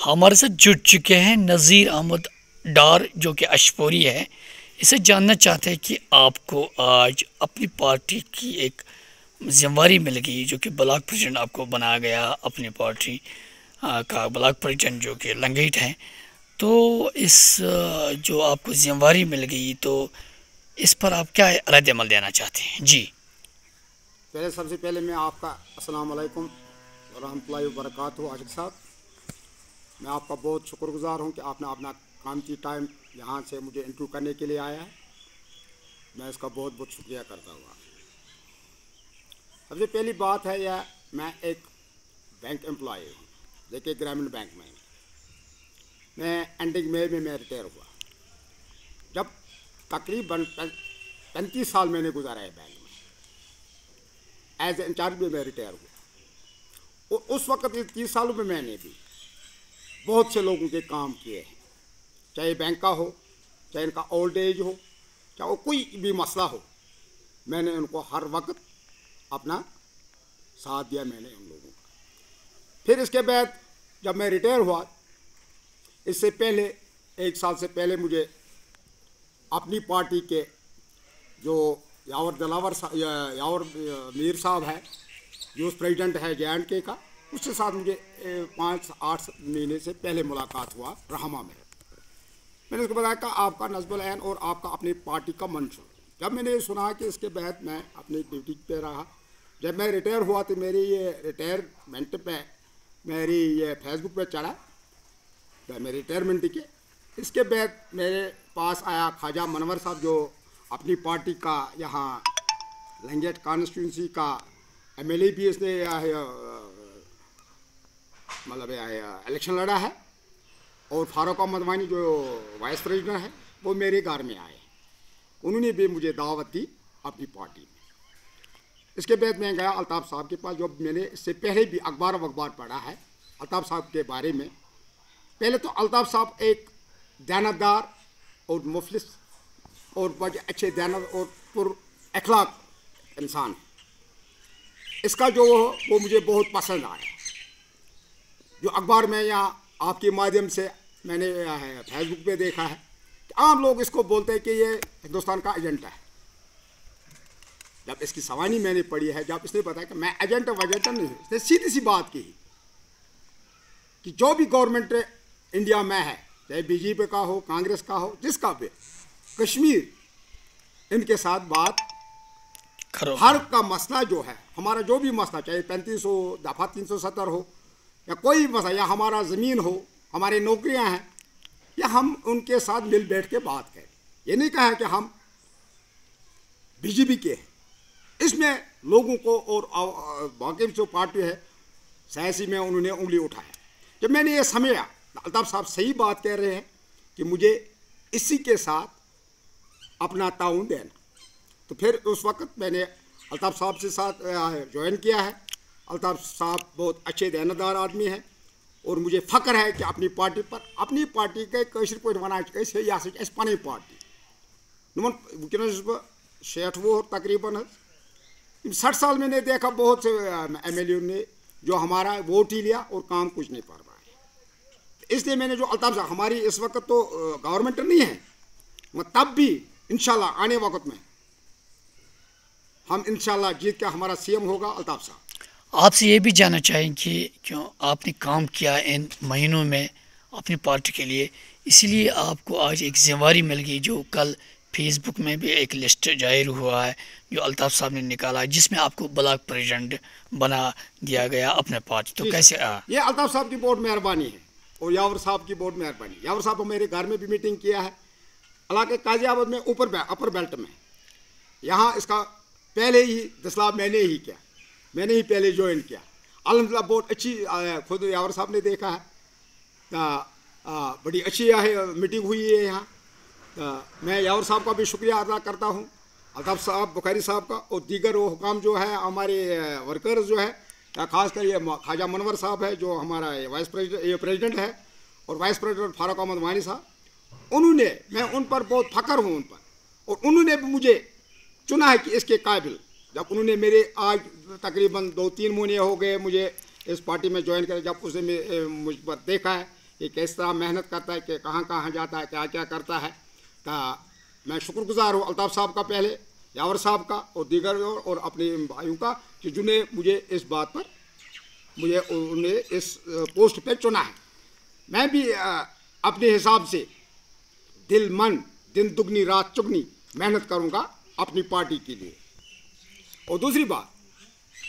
हमारे साथ जुड़ चुके हैं नज़ीर अहमद डार जो कि अशपोरी है। इसे जानना चाहते हैं कि आपको आज अपनी पार्टी की एक जिम्मेवारी मिल गई जो कि ब्लॉक प्रेसिडेंट आपको बनाया गया अपनी पार्टी का ब्लॉक प्रेसिडेंट जो कि लंगेट हैं। तो इस जो आपको जिम्मेवारी मिल गई तो इस पर आप क्या रद्द अमल देना चाहते हैं? जी सबसे पहले मैं आपका अस्सलाम वालेकुम रहमतुल्लाहि व बरकातहू आशिक साहब, मैं आपका बहुत शुक्रगुजार हूँ कि आपने अपना कीमती टाइम यहाँ से मुझे इंटरव्यू करने के लिए आया है। मैं इसका बहुत बहुत शुक्रिया करता हूँ। सबसे पहली बात है यह, मैं एक बैंक एम्प्लॉय हूँ, देखिए ग्रामीण बैंक में मैं एंडिंग में मैं रिटायर हुआ। जब तकरीबन 35 साल मैंने गुजारा है बैंक में, एज ए इंचार्ज में मैं रिटायर हुआ। और उस वक्त 30 सालों में मैंने भी बहुत से लोगों के काम किए हैं, चाहे बैंक का हो, चाहे इनका ओल्ड एज हो, चाहे वो कोई भी मसला हो, मैंने उनको हर वक्त अपना साथ दिया मैंने उन लोगों का। फिर इसके बाद जब मैं रिटायर हुआ, इससे पहले 1 साल से पहले मुझे अपनी पार्टी के जो यावर मीर साहब है, जो प्रेसिडेंट है JNK का, उसके साथ मुझे 5-8 महीने से पहले मुलाकात हुआ रहमा में। मैंने उसको बताया कि आपका नस्बुल ऐन और आपका अपनी पार्टी का मंशूर। जब मैंने ये सुना कि इसके बाद मैं अपनी ड्यूटी पे रहा, जब मैं रिटायर हुआ तो मेरी ये रिटायरमेंट पे मेरी ये फेसबुक पे चढ़ा तो मेरी रिटायरमेंट के। इसके बाद मेरे पास आया ख्वाजा मनवर साहब, जो अपनी पार्टी का यहाँ लंगेट कॉन्स्टिट्यूंसी का MLA भी इसने मतलब इलेक्शन लड़ा है, और फारूक अहमद वानी जो वाइस प्रेसिडेंट है वो मेरे घर में आए, उन्होंने भी मुझे दावत दी अपनी पार्टी में। इसके बाद मैं गया अल्ताफ़ साहब के पास, जो मैंने इससे पहले भी अखबार पढ़ा है अल्ताफ़ साहब के बारे में। पहले तो अल्ताफ़ साहब एक दयानतदार और मुफलिस और बड़े अच्छे दयानत और पुर अखलाक इंसान है। इसका जो वो मुझे बहुत पसंद आया। जो अखबार में या आपके माध्यम से मैंने फेसबुक पे देखा है कि आम लोग इसको बोलते हैं कि ये हिंदुस्तान का एजेंट है। जब इसकी सवानी मैंने पढ़ी है, जब इसने बताया कि मैं एजेंट वजेंट नहीं, इसने सीधी सी बात की कि जो भी गवर्नमेंट इंडिया में है, चाहे BJP का हो, कांग्रेस का हो, जिसका भी, कश्मीर इनके साथ बात हर का मसला जो है, हमारा जो भी मसला, चाहे 35 हो, दफ़ा 370 हो, या कोई मसला, या हमारा ज़मीन हो, हमारी नौकरियां हैं, या हम उनके साथ मिल बैठ के बात करें। ये नहीं कहा कि हम BJP के हैं। इसमें लोगों को और बाकी जो पार्टी है सियासी में उन्होंने उंगली उठाया। जब मैंने ये समझा अल्ताफ़ साहब सही बात कह रहे हैं कि मुझे इसी के साथ अपना ताउन देना, तो फिर उस वक्त मैंने अल्ताफ़ साहब के साथ ज्वाइन किया है। अल्ताफ़ साहब बहुत अच्छे दयानतदार आदमी हैं, और मुझे फ़ख्र है कि अपनी पार्टी पर, अपनी पार्टी के कैसे कोई वनाज कैसे या पनी पार्टी नुमन वनस 60 वो तकरीबन 60 साल मैंने देखा बहुत से MLA ने जो हमारा वोट ही लिया और काम कुछ नहीं कर रहा है। इसलिए मैंने जो अल्ताफ़ साहब, हमारी इस वक्त तो गवर्नमेंट नहीं है, मगर तब भी इंशाल्लाह आने वक्त में हम इंशाल्लाह जीत के हमारा CM होगा अल्ताफ़ साहब। आपसे ये भी जानना चाहेंगे कि क्यों आपने काम किया इन महीनों में अपनी पार्टी के लिए, इसलिए आपको आज एक जिम्मेवारी मिल गई, जो कल फेसबुक में भी एक लिस्ट जाहिर हुआ है जो अल्ताफ़ साहब ने निकाला है, जिसमें आपको ब्लॉक प्रेसिडेंट बना दिया गया अपने पार्टी। तो कैसे ये अल्ताफ़ साहब की बहुत मेहरबानी है, और यावर साहब की बहुत मेहरबानी। यावर साहब मेरे घर में भी मीटिंग किया है, इलाके काजियाबाद में अपर बेल्ट में। यहाँ इसका पहले ही 10 लाख मैंने ही किया, मैंने ही पहले ज्वाइन किया। अल्हम्दुलिल्लाह बहुत अच्छी, खुद यावर साहब ने देखा है, बड़ी अच्छी मीटिंग हुई है यहाँ। मैं यावर साहब का भी शुक्रिया अदा करता हूँ, अल्ताफ़ साहब, बुखारी साहब का, और दीगर वो हुकाम जो है हमारे वर्कर्स जो है, खासकर ये ख्वाजा मनवर साहब है जो हमारा वाइस प्रेसिडेंट है, और वाइस प्रेसिडेंट फारूक अहमद वानी साहब, उन्होंने, मैं उन पर बहुत फ़ख्र हूँ उन पर, और उन्होंने भी मुझे चुना है कि इसके काबिल। जब उन्होंने मेरे आज तकरीबन 2-3 महीने हो गए मुझे इस पार्टी में ज्वाइन कर, जब उसने मुझ पर देखा है कि किस तरह मेहनत करता है, कि कहाँ कहाँ जाता है, क्या क्या करता है। तो मैं शुक्रगुजार हूँ अल्ताफ़ साहब का, पहले यावर साहब का और दीगर और अपने भाइयों का, कि जिन्हें मुझे इस बात पर उन्हें इस पोस्ट पर चुना है। मैं भी अपने हिसाब से दिल मन दिन दुगनी रात चुगनी मेहनत करूँगा अपनी पार्टी के लिए। और दूसरी बात,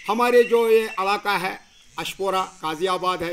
हमारे जो ये इलाका है अशपोरा गाज़ियाबाद है,